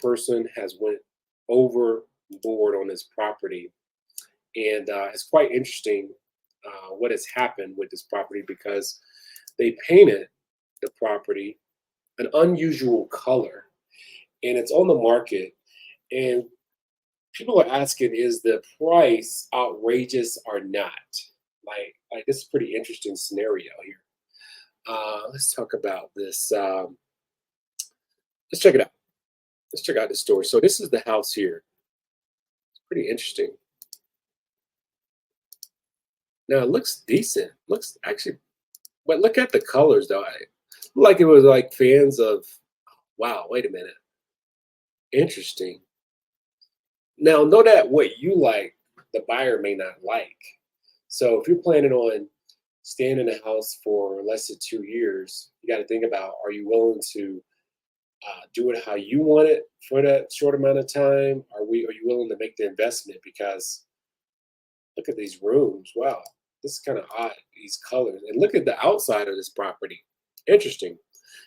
person has went overboard on this property, and it's quite interesting what has happened with this property because they painted the property an unusual color, and it's on the market. And people are asking, is the price outrageous or not? Like this is a pretty interesting scenario here. Let's talk about this. Let's check it out. Let's check out the store. So this is the house here. It's pretty interesting. Now it looks decent. Looks actually, but look at the colors though. Like it was like fans of. Wow, wait a minute. Interesting. Now know that what you like, the buyer may not like. So if you're planning on staying in a house for less than 2 years, you got to think about: are you willing to do it how you want it for that short amount of time? Are you willing to make the investment? Because look at these rooms. Wow, this is kind of odd. These colors, and look at the outside of this property. Interesting.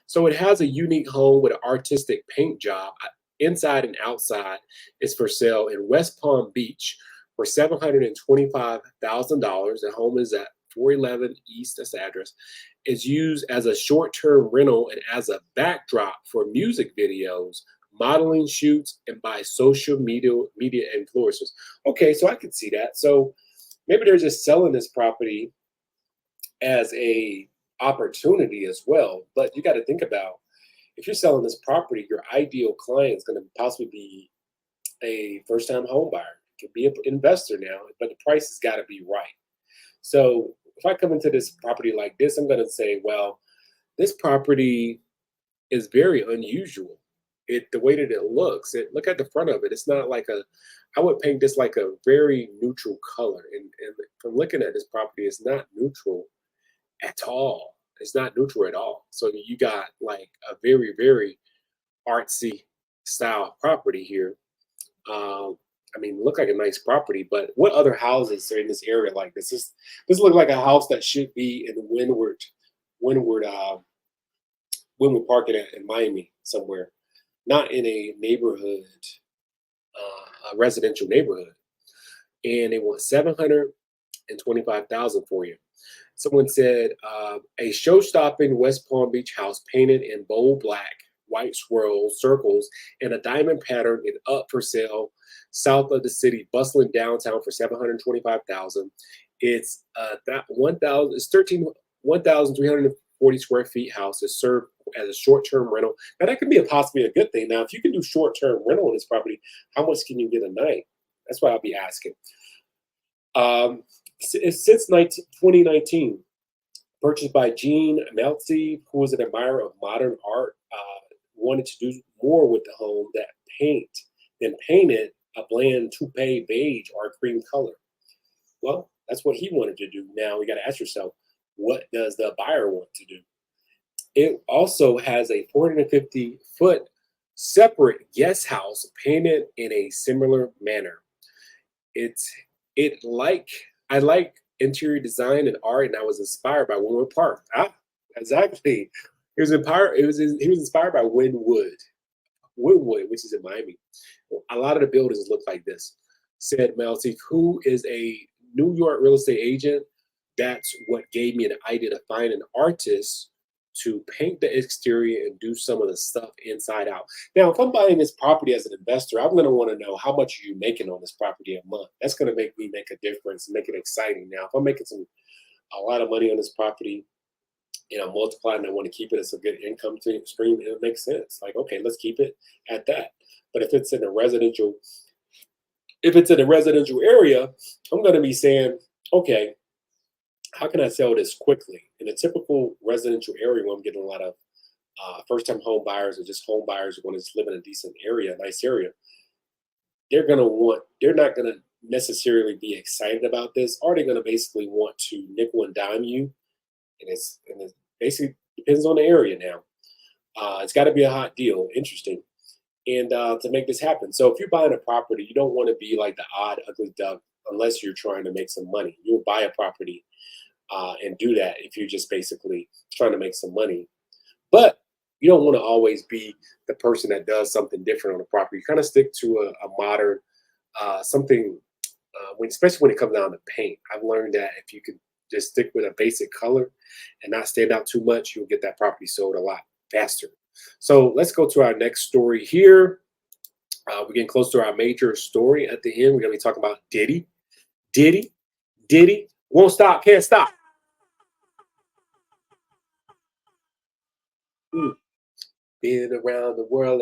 So it has a unique home with an artistic paint job. Inside and outside is for sale in West Palm Beach for $725,000. The home is at 411 East, that's the address. Is used as a short-term rental and as a backdrop for music videos, modeling shoots, and by social media influencers. Okay, so I could see that. So maybe they're just selling this property as a opportunity as well. But you got to think about, if you're selling this property, your ideal client is going to possibly be a first-time home buyer. It could be an investor now, but the price has got to be right. So if I come into this property like this, I'm going to say, well, this property is very unusual. The way that it looks, look at the front of it. It's not like I would paint this like a very neutral color. And from looking at this property, it's not neutral at all. It's not neutral at all. So you got like a very, very artsy style property here. I mean, look like a nice property, but what other houses are in this area like this? This look like a house that should be in Wynwood, Park in Miami somewhere, not in a neighborhood, a residential neighborhood. And they want 725,000 for you. Someone said a show-stopping West Palm Beach house painted in bold black, white swirls, circles, and a diamond pattern is up for sale south of the city, bustling downtown for 725,000. It's that 1,000. It's 1,340 square feet house is served as a short-term rental. Now that could be possibly a good thing. Now, if you can do short-term rental on this property, how much can you get a night? That's what I'll be asking. Since 2019, purchased by Gene Maltsev, who was an admirer of modern art, wanted to do more with the home than painted a bland taupe, beige, or cream color. Well, that's what he wanted to do. Now we got to ask yourself, what does the buyer want to do? It also has a 450-foot separate guest house painted in a similar manner. I like interior design and art, and I was inspired by Wynwood Park. Exactly. He was inspired by Wynwood, which is in Miami. A lot of the buildings look like this, said Maltsev, who is a New York real estate agent. That's what gave me an idea to find an artist to paint the exterior and do some of the stuff inside out. Now, if I'm buying this property as an investor, I'm going to want to know, how much are you making on this property a month? That's going to make me make a difference, make it exciting. Now, if I'm making a lot of money on this property and I'm multiplying and I want to keep it as a good income stream, it makes sense. Like, okay, let's keep it at that. But if it's in a residential area, I'm going to be saying, okay, how can I sell this quickly? In a typical residential area where I'm getting a lot of first-time home buyers or just home buyers who want to live in a decent area, a nice area, they're not going to necessarily be excited about this, or they're going to basically want to nickel and dime you. And it basically depends on the area now. It's got to be a hot deal, interesting, and to make this happen. So if you're buying a property, you don't want to be like the odd, ugly duck unless you're trying to make some money. You'll buy a property and do that if you're just basically trying to make some money. But You don't want to always be the person that does something different on the property. You kind of stick to a modern something when, especially when it comes down to paint. I've learned that if you can just stick with a basic color and not stand out too much, you'll get that property sold a lot faster. So let's go to our next story here. We're getting close to our major story at the end. We're going to be talking about Diddy. Diddy, Diddy, won't stop, can't stop. Mm. Been around the world and